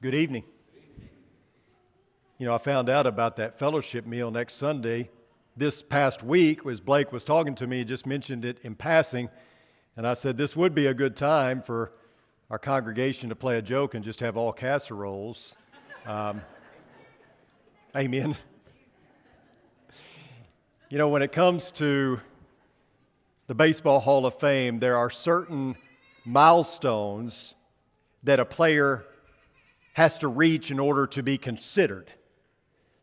Good evening. I found out about that fellowship meal next Sunday this past week as Blake was talking to me. He just mentioned it in passing, and I said this would be a good time for our congregation to play a joke and just have all casseroles. Amen. When it comes to the Baseball Hall of Fame, there are certain milestones that a player has to reach in order to be considered.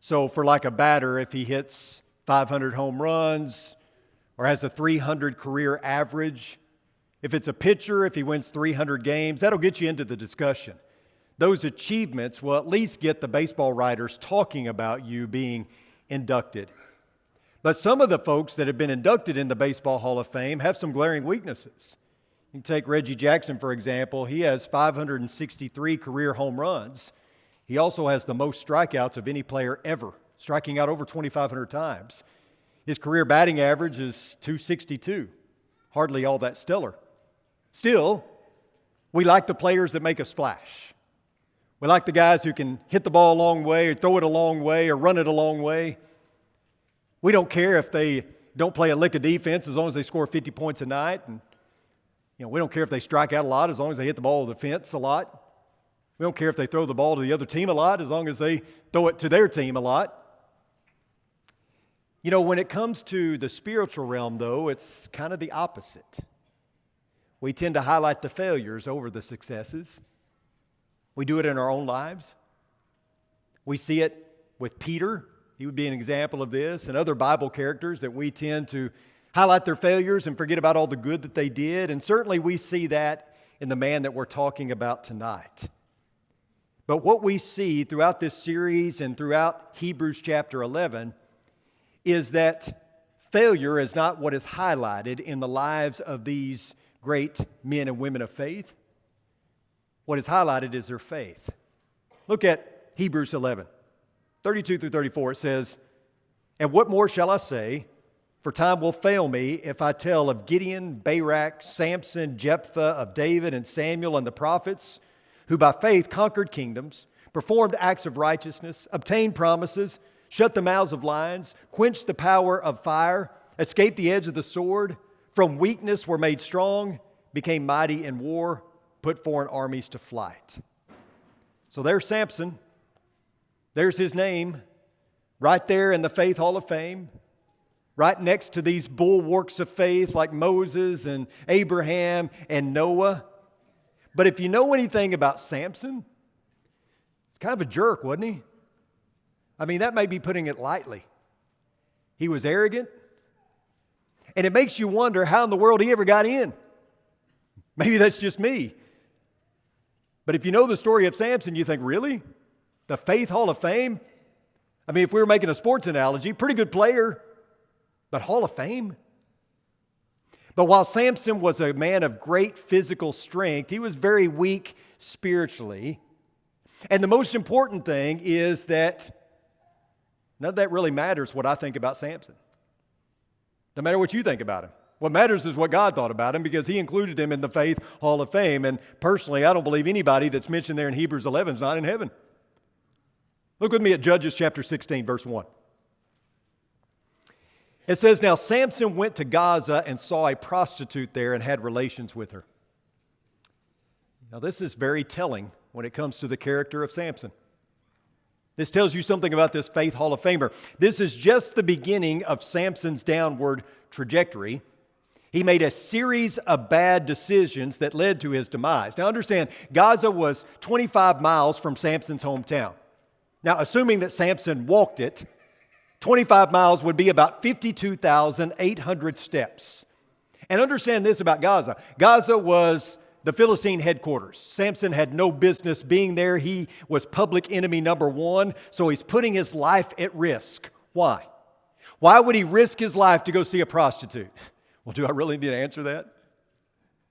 So for like a batter, if he hits 500 home runs or has a 300 career average, if it's a pitcher, if he wins 300 games, that'll get you into the discussion. Those achievements will at least get the baseball writers talking about you being inducted. But some of the folks that have been inducted in the Baseball Hall of Fame have some glaring weaknesses. You can take Reggie Jackson, for example. He has 563 career home runs. He also has the most strikeouts of any player ever, striking out over 2,500 times. His career batting average is .262, hardly all that stellar. Still, we like the players that make a splash. We like the guys who can hit the ball a long way or throw it a long way or run it a long way. We don't care if they don't play a lick of defense as long as they score 50 points a night. And we don't care if they strike out a lot as long as they hit the ball to the fence a lot. We don't care if they throw the ball to the other team a lot as long as they throw it to their team a lot. When it comes to the spiritual realm, though, it's kind of the opposite. We tend to highlight the failures over the successes. We do it in our own lives. We see it with Peter. He would be an example of this, and other Bible characters that we tend to highlight their failures and forget about all the good that they did. And certainly we see that in the man that we're talking about tonight. But what we see throughout this series and throughout Hebrews chapter 11 is that failure is not what is highlighted in the lives of these great men and women of faith. What is highlighted is their faith. Look at Hebrews 11, 32 through 34. It says, "And what more shall I say? For time will fail me if I tell of Gideon, Barak, Samson, Jephthah, of David and Samuel and the prophets, who by faith conquered kingdoms, performed acts of righteousness, obtained promises, shut the mouths of lions, quenched the power of fire, escaped the edge of the sword, from weakness were made strong, became mighty in war, put foreign armies to flight." So there's Samson. There's his name right there in the Faith Hall of Fame, right next to these bulwarks of faith like Moses and Abraham and Noah. But if you know anything about Samson, he's kind of a jerk, wasn't he? That may be putting it lightly. He was arrogant, and it makes you wonder how in the world he ever got in. Maybe that's just me. But if you know the story of Samson, you think, really? The Faith Hall of Fame? If we were making a sports analogy, pretty good player, but Hall of Fame? But while Samson was a man of great physical strength, he was very weak spiritually. And the most important thing is that none of that really matters what I think about Samson. No matter what you think about him. What matters is what God thought about him, because he included him in the Faith Hall of Fame. And personally, I don't believe anybody that's mentioned there in Hebrews 11 is not in heaven. Look with me at Judges chapter 16, verse 1. It says, "Now Samson went to Gaza and saw a prostitute there and had relations with her." Now this is very telling when it comes to the character of Samson. This tells you something about this Faith Hall of Famer. This is just the beginning of Samson's downward trajectory. He made a series of bad decisions that led to his demise. Now understand, Gaza was 25 miles from Samson's hometown. Now assuming that Samson walked it, 25 miles would be about 52,800 steps. And understand this about Gaza. Gaza was the Philistine headquarters. Samson had no business being there. He was public enemy number one, so he's putting his life at risk. Why? Why would he risk his life to go see a prostitute? Well, do I really need to answer that?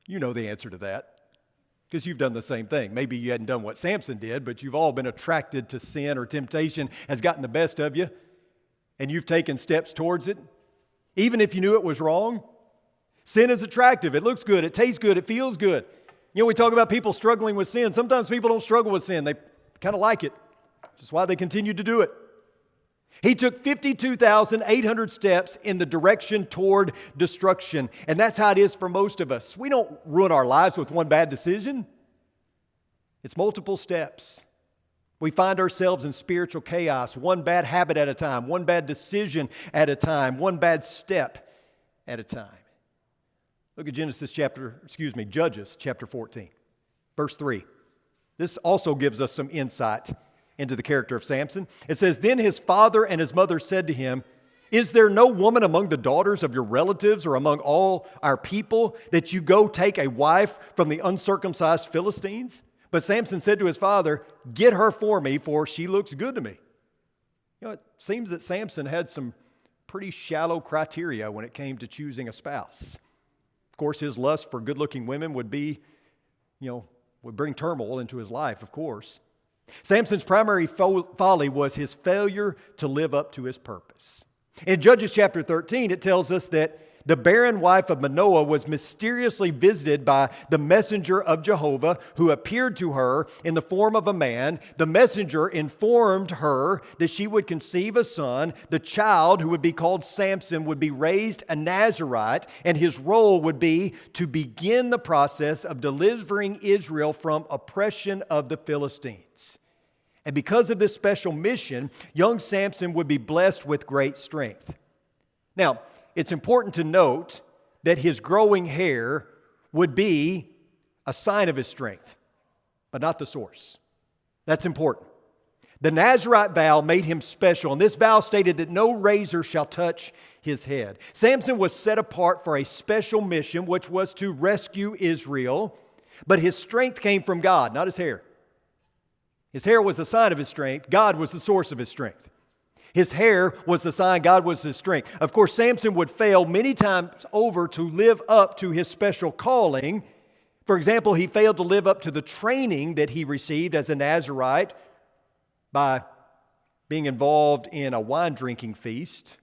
You know the answer to that, because you've done the same thing. Maybe you hadn't done what Samson did, but you've all been attracted to sin, or temptation has gotten the best of you, and you've taken steps towards it, even if you knew it was wrong. Sin is attractive. It looks good. It tastes good. It feels good. We talk about people struggling with sin. Sometimes people don't struggle with sin. They kind of like it. That's why they continued to do it. He took 52,800 steps in the direction toward destruction. And that's how it is for most of us. We don't ruin our lives with one bad decision. It's multiple steps. We find ourselves in spiritual chaos, one bad habit at a time, one bad decision at a time, one bad step at a time. Look at Judges chapter 14, verse 3. This also gives us some insight into the character of Samson. It says, "Then his father and his mother said to him, 'Is there no woman among the daughters of your relatives or among all our people that you go take a wife from the uncircumcised Philistines?' But Samson said to his father, 'Get her for me, for she looks good to me.'" It seems that Samson had some pretty shallow criteria when it came to choosing a spouse. Of course, his lust for good-looking women would bring turmoil into his life, of course. Samson's primary folly was his failure to live up to his purpose. In Judges chapter 13, it tells us that the barren wife of Manoah was mysteriously visited by the messenger of Jehovah, who appeared to her in the form of a man. The messenger informed her that she would conceive a son. The child, who would be called Samson, would be raised a Nazirite, and his role would be to begin the process of delivering Israel from oppression of the Philistines. And because of this special mission, young Samson would be blessed with great strength. Now, it's important to note that his growing hair would be a sign of his strength, but not the source. That's important. The Nazirite vow made him special, and this vow stated that no razor shall touch his head. Samson was set apart for a special mission, which was to rescue Israel, but his strength came from God, not his hair. His hair was a sign of his strength. God was the source of his strength. His hair was the sign, God was his strength. Of course, Samson would fail many times over to live up to his special calling. For example, he failed to live up to the training that he received as a Nazirite by being involved in a wine drinking feast.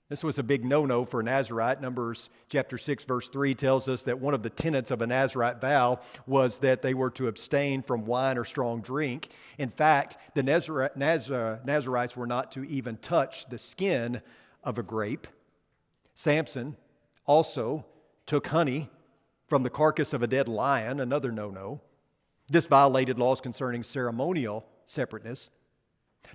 This was a big no-no for a Nazirite. Numbers chapter 6, verse 3 tells us that one of the tenets of a Nazirite vow was that they were to abstain from wine or strong drink. In fact, the Nazirites were not to even touch the skin of a grape. Samson also took honey from the carcass of a dead lion, another no-no. This violated laws concerning ceremonial separateness.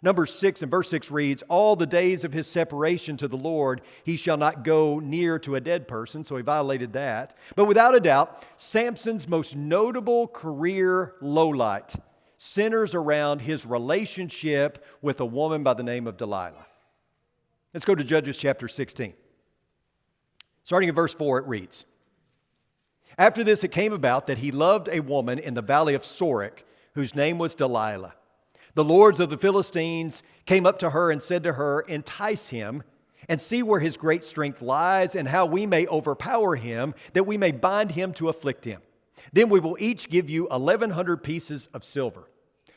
Numbers 6 and verse 6 reads, "All the days of his separation to the Lord, he shall not go near to a dead person," so he violated that. But without a doubt, Samson's most notable career lowlight centers around his relationship with a woman by the name of Delilah. Let's go to Judges chapter 16. Starting in verse 4, it reads, "After this it came about that he loved a woman in the valley of Sorek, whose name was Delilah. The lords of the Philistines came up to her and said to her, 'Entice him, and see where his great strength lies, and how we may overpower him, that we may bind him to afflict him. Then we will each give you 1,100 pieces of silver.'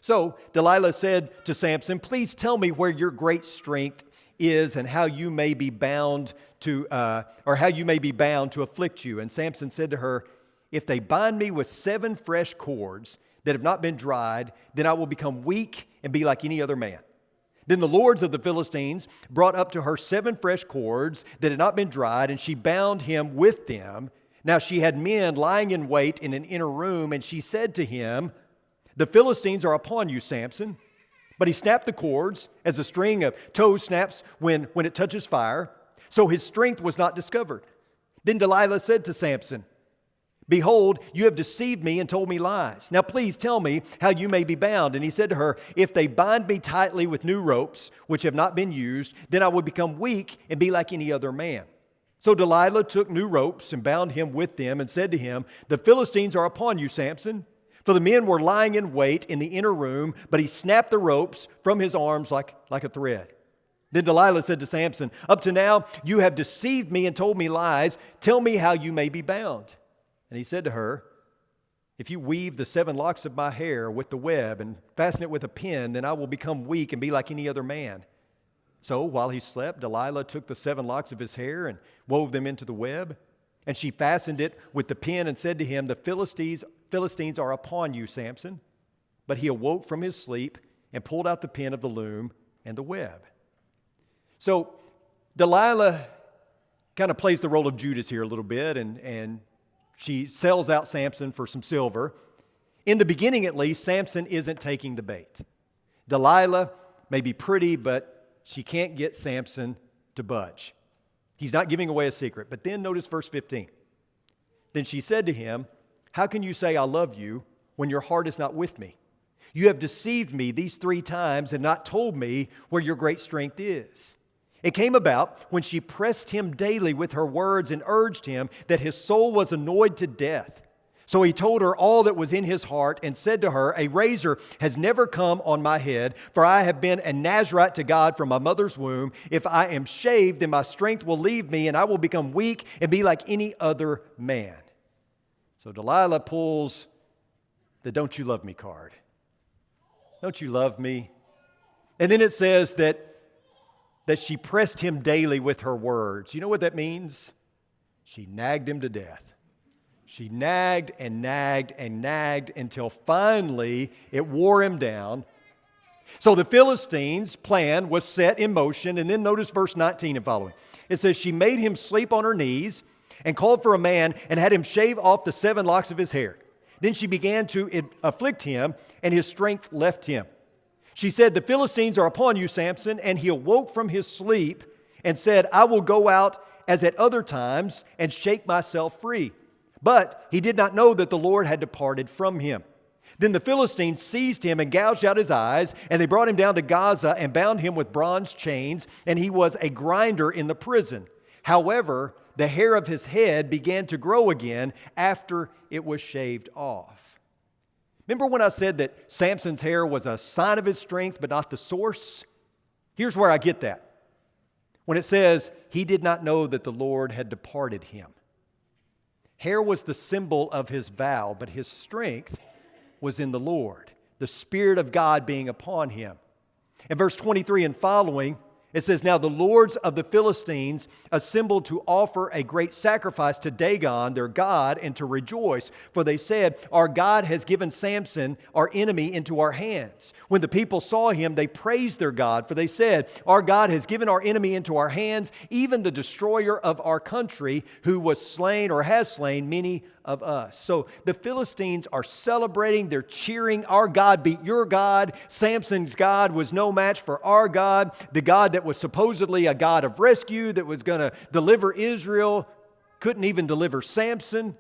So Delilah said to Samson, 'Please tell me where your great strength is, and how you may be bound to afflict you.' And Samson said to her, 'If they bind me with 7 fresh cords that have not been dried, then I will become weak and be like any other man.' Then the lords of the Philistines brought up to her 7 fresh cords that had not been dried, and she bound him with them. Now she had men lying in wait in an inner room, and she said to him, 'The Philistines are upon you, Samson.' But he snapped the cords as a string of tow snaps when it touches fire. So his strength was not discovered. Then Delilah said to Samson, 'Behold, you have deceived me and told me lies. Now please tell me how you may be bound.' And he said to her, 'If they bind me tightly with new ropes, which have not been used, then I will become weak and be like any other man.' So Delilah took new ropes and bound him with them and said to him, 'The Philistines are upon you, Samson.' For the men were lying in wait in the inner room, but he snapped the ropes from his arms like a thread. Then Delilah said to Samson, 'Up to now you have deceived me and told me lies. Tell me how you may be bound.' And he said to her, 'If you weave the 7 locks of my hair with the web and fasten it with a pin, then I will become weak and be like any other man.' So while he slept, Delilah took the 7 locks of his hair and wove them into the web. And she fastened it with the pin and said to him, 'The Philistines are upon you, Samson.' But he awoke from his sleep and pulled out the pin of the loom and the web. So Delilah kind of plays the role of Judas here a little bit, and she sells out Samson for some silver. In the beginning, at least, Samson isn't taking the bait. Delilah may be pretty, but she can't get Samson to budge. He's not giving away a secret. But then notice verse 15. Then she said to him, "How can you say I love you when your heart is not with me? You have deceived me these 3 times and not told me where your great strength is." It came about when she pressed him daily with her words and urged him that his soul was annoyed to death. So he told her all that was in his heart and said to her, "A razor has never come on my head, for I have been a Nazirite to God from my mother's womb. If I am shaved, then my strength will leave me and I will become weak and be like any other man." So Delilah pulls the "don't you love me" card. Don't you love me? And then it says that she pressed him daily with her words. You know what that means? She nagged him to death. She nagged and nagged and nagged until finally it wore him down. So the Philistines' plan was set in motion. And then notice verse 19 and following. It says, she made him sleep on her knees and called for a man and had him shave off the 7 locks of his hair. Then she began to afflict him, and his strength left him. She said, "The Philistines are upon you, Samson." And he awoke from his sleep and said, "I will go out as at other times and shake myself free." But he did not know that the Lord had departed from him. Then the Philistines seized him and gouged out his eyes, and they brought him down to Gaza and bound him with bronze chains, and he was a grinder in the prison. However, the hair of his head began to grow again after it was shaved off. Remember when I said that Samson's hair was a sign of his strength but not the source? Here's where I get that. When it says, he did not know that the Lord had departed him. Hair was the symbol of his vow, but his strength was in the Lord, the Spirit of God being upon him. In verse 23 and following, it says, "Now the lords of the Philistines assembled to offer a great sacrifice to Dagon, their god, and to rejoice. For they said, 'Our God has given Samson, our enemy, into our hands.' When the people saw him, they praised their God. For they said, 'Our God has given our enemy into our hands, even the destroyer of our country, who was slain or has slain many of us.'" So the Philistines are celebrating, they're cheering. Our God beat your God. Samson's God was no match for our God. The God that was supposedly a God of rescue, that was going to deliver Israel, couldn't even deliver Samson.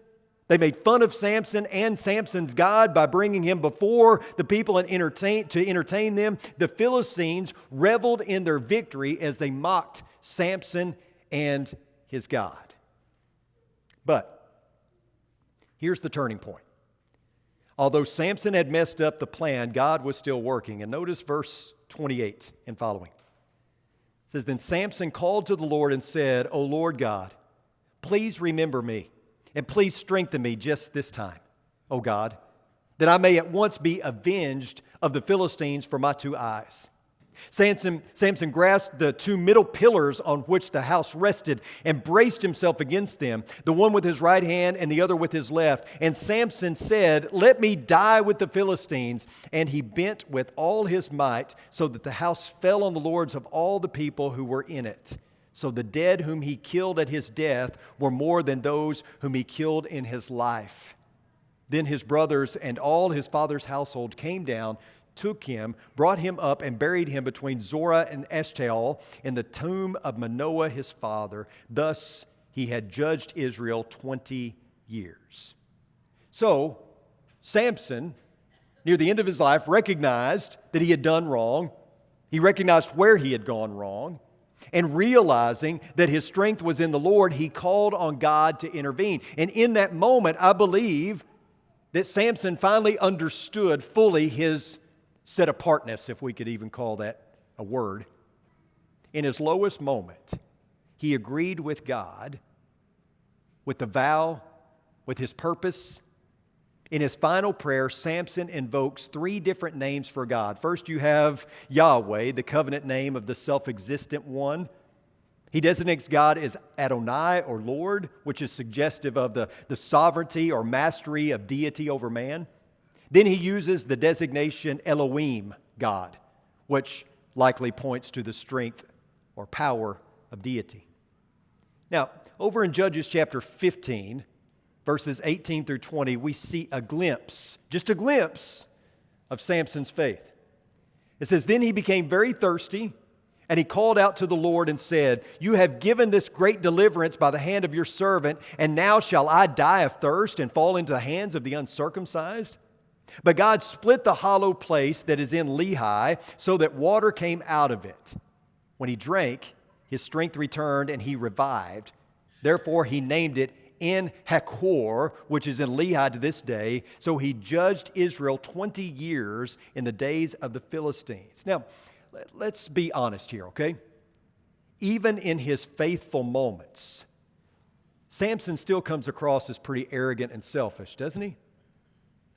They made fun of Samson and Samson's God by bringing him before the people and entertain them. The Philistines reveled in their victory as they mocked Samson and his God. But here's the turning point. Although Samson had messed up the plan, God was still working. And notice verse 28 and following. It says, "Then Samson called to the Lord and said, 'O Lord God, please remember me, and please strengthen me just this time, O God, that I may at once be avenged of the Philistines for my 2 eyes.' Samson grasped the 2 middle pillars on which the house rested and braced himself against them, the one with his right hand and the other with his left. And Samson said, 'Let me die with the Philistines.' And he bent with all his might so that the house fell on the lords of all the people who were in it. So the dead whom he killed at his death were more than those whom he killed in his life. Then his brothers and all his father's household came down, took him, brought him up, and buried him between Zorah and Eshtaol in the tomb of Manoah his father. Thus he had judged Israel 20 years. So Samson, near the end of his life, recognized that he had done wrong. He recognized where he had gone wrong. And realizing that his strength was in the Lord, he called on God to intervene. And in that moment, I believe that Samson finally understood fully his set apartness, if we could even call that a word. In his lowest moment, he agreed with God, with the vow, with his purpose. In his final prayer, Samson invokes 3 different names for God. First, you have Yahweh, the covenant name of the self-existent one. He designates God as Adonai, or Lord, which is suggestive of the sovereignty or mastery of deity over man. Then he uses the designation Elohim, God, which likely points to the strength or power of deity. Now, over in Judges chapter 15, verses 18 through 20, we see a glimpse, just a glimpse, of Samson's faith. It says, "Then he became very thirsty, and he called out to the Lord and said, 'You have given this great deliverance by the hand of your servant, and now shall I die of thirst and fall into the hands of the uncircumcised?' But God split the hollow place that is in Lehi, so that water came out of it. When he drank, his strength returned, and he revived. Therefore he named it En Hakor, which is in Lehi to this day. So he judged Israel 20 years in the days of the Philistines." Now, let's be honest here, okay? Even in his faithful moments, Samson still comes across as pretty arrogant and selfish, doesn't he?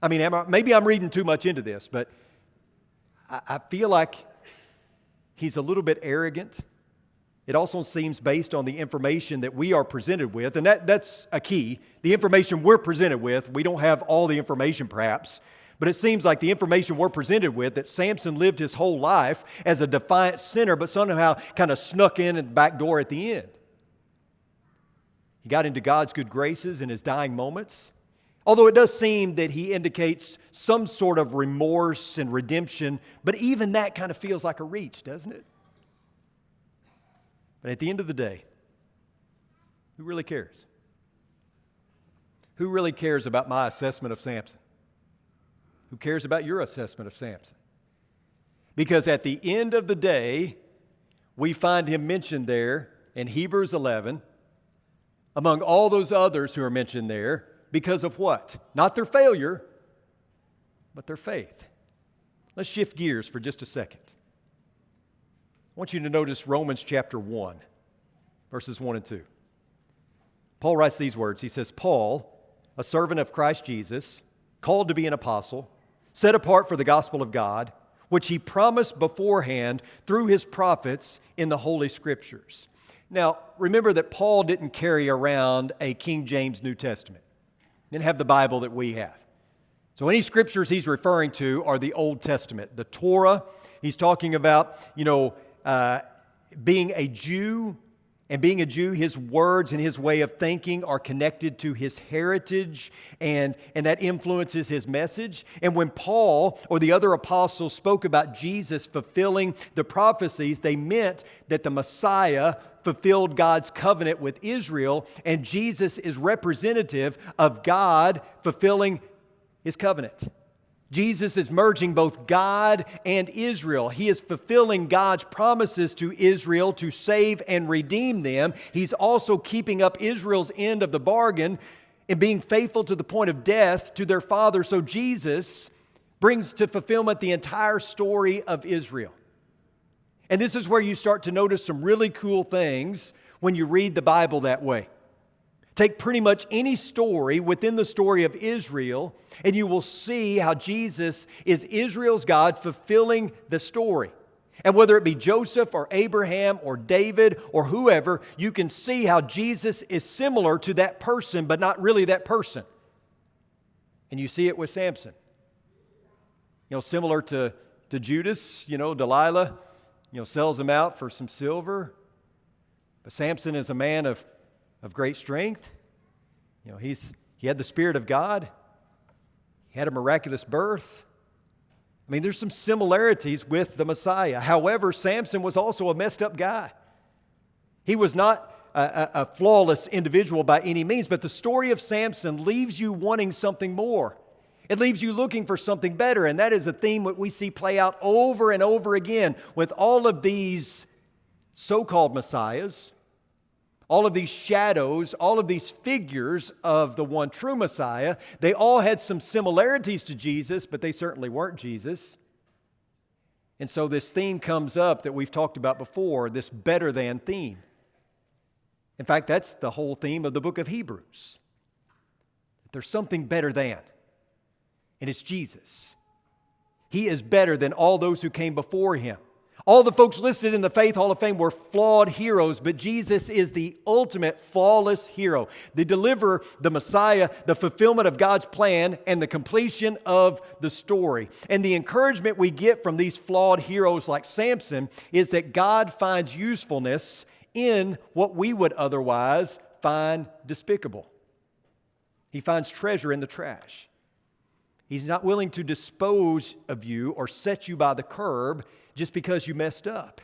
I mean, maybe I'm reading too much into this, but I feel like he's a little bit arrogant. It also seems based on the information that we are presented with, and that's a key. The information we're presented with, we don't have all the information perhaps, but it seems like the information we're presented with, that Samson lived his whole life as a defiant sinner, but somehow kind of snuck in at the back door at the end. He got into God's good graces in his dying moments. Although it does seem that he indicates some sort of remorse and redemption, but even that kind of feels like a reach, doesn't it? But at the end of the day, who really cares? Who really cares about my assessment of Samson? Who cares about your assessment of Samson? Because at the end of the day, we find him mentioned there in Hebrews 11, among all those others who are mentioned there, because of what? Not their failure, but their faith. Let's shift gears for just a second. I want you to notice Romans chapter 1, verses 1 and 2. Paul writes these words. He says, "Paul, a servant of Christ Jesus, called to be an apostle, set apart for the gospel of God, which he promised beforehand through his prophets in the Holy Scriptures." Now, remember that Paul didn't carry around a King James New Testament. He didn't have the Bible that we have. So any scriptures he's referring to are the Old Testament. The Torah, he's talking about, being a Jew. And being a Jew, his words and his way of thinking are connected to his heritage, and that influences his message. And when Paul or the other apostles spoke about Jesus fulfilling the prophecies, they meant that the Messiah fulfilled God's covenant with Israel, and Jesus is representative of God fulfilling his covenant. Jesus is merging both God and Israel. He is fulfilling God's promises to Israel to save and redeem them. He's also keeping up Israel's end of the bargain and being faithful to the point of death to their father. So Jesus brings to fulfillment the entire story of Israel. And this is where you start to notice some really cool things when you read the Bible that way. Take pretty much any story within the story of Israel, and you will see how Jesus is Israel's God fulfilling the story. And whether it be Joseph or Abraham or David or whoever, you can see how Jesus is similar to that person, but not really that person. And you see it with Samson. Similar to Judas, Delilah, sells him out for some silver. But Samson is a man of great strength. He had the Spirit of God. He had a miraculous birth. I mean, there's some similarities with the Messiah. However, Samson was also a messed up guy. He was not a flawless individual by any means, but the story of Samson leaves you wanting something more. It leaves you looking for something better, and that is a theme that we see play out over and over again with all of these so-called messiahs. All of these shadows, all of these figures of the one true Messiah, they all had some similarities to Jesus, but they certainly weren't Jesus. And so this theme comes up that we've talked about before, this better than theme. In fact, that's the whole theme of the book of Hebrews. There's something better than, and it's Jesus. He is better than all those who came before him. All the folks listed in the Faith Hall of Fame were flawed heroes, but Jesus is the ultimate flawless hero, the deliverer, the Messiah, the fulfillment of God's plan, and the completion of the story. And the encouragement we get from these flawed heroes like Samson is that God finds usefulness in what we would otherwise find despicable. He finds treasure in the trash. He's not willing to dispose of you or set you by the curb just because you messed up.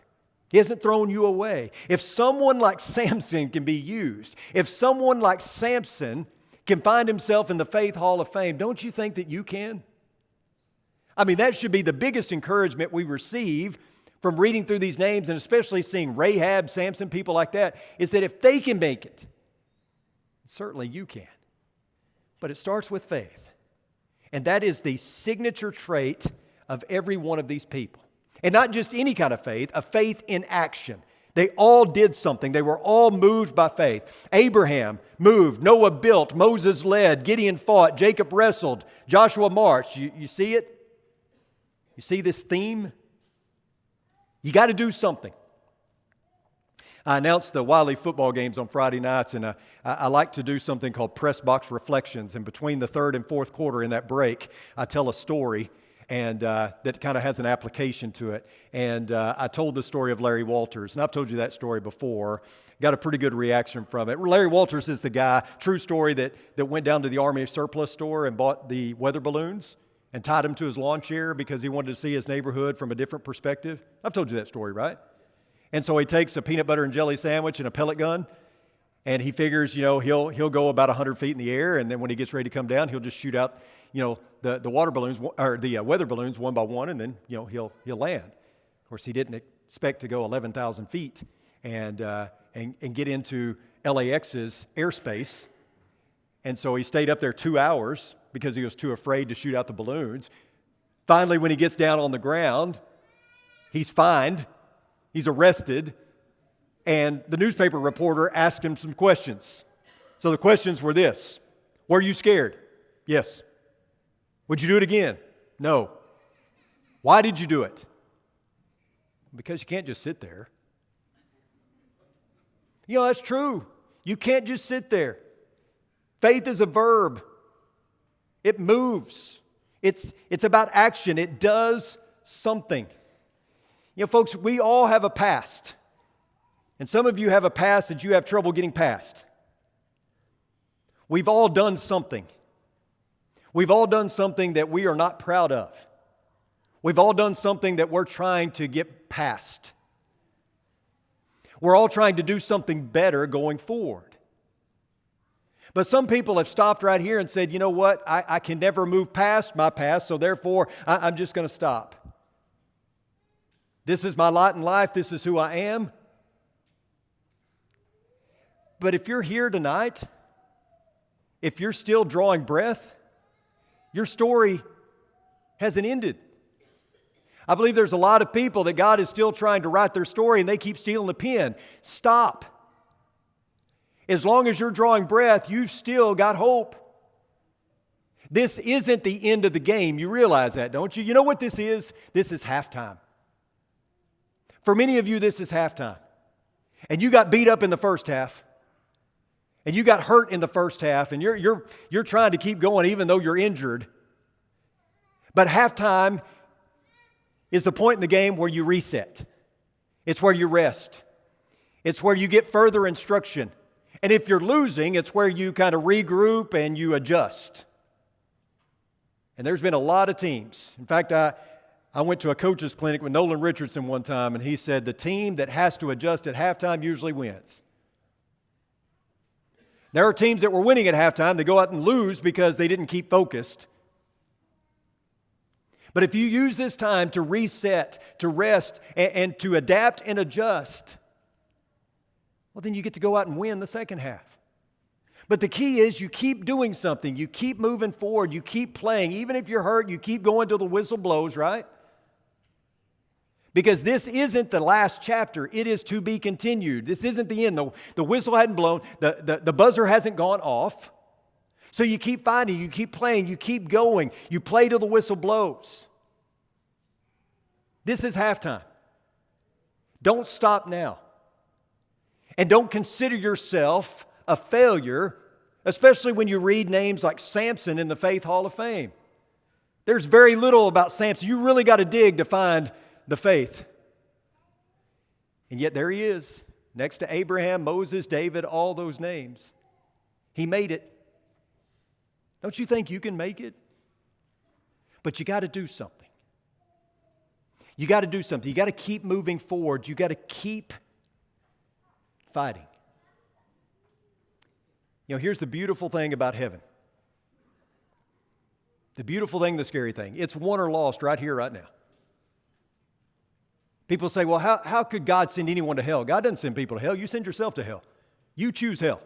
He hasn't thrown you away. If someone like Samson can be used, if someone like Samson can find himself in the Faith Hall of Fame, don't you think that you can? I mean, that should be the biggest encouragement we receive from reading through these names, and especially seeing Rahab, Samson, people like that, is that if they can make it, certainly you can. But it starts with faith. And that is the signature trait of every one of these people. And not just any kind of faith, a faith in action. They all did something. They were all moved by faith. Abraham moved, Noah built, Moses led, Gideon fought, Jacob wrestled, Joshua marched. You see it? You see this theme? You got to do something. I announced the Wiley football games on Friday nights, and I like to do something called press box reflections. And between the third and fourth quarter in that break, I tell a story and that kind of has an application to it. And I told the story of Larry Walters, and I've told you that story before. Got a pretty good reaction from it. Larry Walters is the guy, true story, that went down to the Army surplus store and bought the weather balloons and tied them to his lawn chair because he wanted to see his neighborhood from a different perspective. I've told you that story, right? And so he takes a peanut butter and jelly sandwich and a pellet gun, and he figures, he'll go about 100 feet in the air, and then when he gets ready to come down, he'll just shoot out, the water balloons or the weather balloons one by one, and then he'll land. Of course, he didn't expect to go 11,000 feet and get into LAX's airspace, and so he stayed up there 2 hours because he was too afraid to shoot out the balloons. Finally, when he gets down on the ground, he's fined. He's arrested, and the newspaper reporter asked him some questions. So the questions were this: were you scared? Yes. Would you do it again? No. Why did you do it? Because you can't just sit there. That's true. You can't just sit there. Faith is a verb. It moves. It's about action. It does something. Folks, we all have a past. And some of you have a past that you have trouble getting past. We've all done something. We've all done something that we are not proud of. We've all done something that we're trying to get past. We're all trying to do something better going forward. But some people have stopped right here and said, you know what, I can never move past my past, so therefore I'm just going to stop. This is my lot in life. This is who I am. But if you're here tonight, if you're still drawing breath, your story hasn't ended. I believe there's a lot of people that God is still trying to write their story and they keep stealing the pen. Stop. As long as you're drawing breath, you've still got hope. This isn't the end of the game. You realize that, don't you? You know what this is? This is halftime. For many of you, this is halftime. And you got beat up in the first half. And you got hurt in the first half. And you're trying to keep going even though you're injured. But halftime is the point in the game where you reset. It's where you rest. It's where you get further instruction. And if you're losing, it's where you kind of regroup and you adjust. And there's been a lot of teams. In fact, I went to a coach's clinic with Nolan Richardson one time, and he said the team that has to adjust at halftime usually wins. There are teams that were winning at halftime. They go out and lose because they didn't keep focused. But if you use this time to reset, to rest, and to adapt and adjust, well, then you get to go out and win the second half. But the key is you keep doing something. You keep moving forward. You keep playing. Even if you're hurt, you keep going till the whistle blows, right? Because this isn't the last chapter. It is to be continued. This isn't the end. The whistle hadn't blown. The buzzer hasn't gone off. So you keep fighting. You keep playing. You keep going. You play till the whistle blows. This is halftime. Don't stop now. And don't consider yourself a failure, especially when you read names like Samson in the Faith Hall of Fame. There's very little about Samson. You really got to dig to find the faith. And yet there he is, next to Abraham, Moses, David, all those names. He made it. Don't you think you can make it? But you got to do something. You got to do something. You got to keep moving forward. You got to keep fighting. You know, here's the beautiful thing about heaven. The beautiful thing, the scary thing. It's won or lost right here, right now. People say, well, how could God send anyone to hell? God doesn't send people to hell. You send yourself to hell. You choose hell.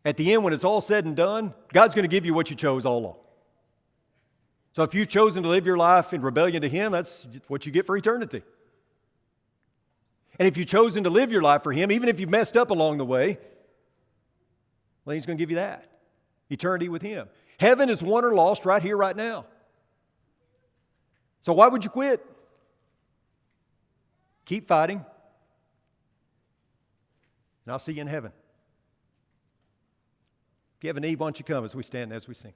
At the end, when it's all said and done, God's going to give you what you chose all along. So if you've chosen to live your life in rebellion to Him, that's what you get for eternity. And if you've chosen to live your life for Him, even if you've messed up along the way, well, He's going to give you that. Eternity with Him. Heaven is won or lost right here, right now. So why would you quit? Keep fighting. And I'll see you in heaven. If you have a need, why don't you come as we stand, as we sing.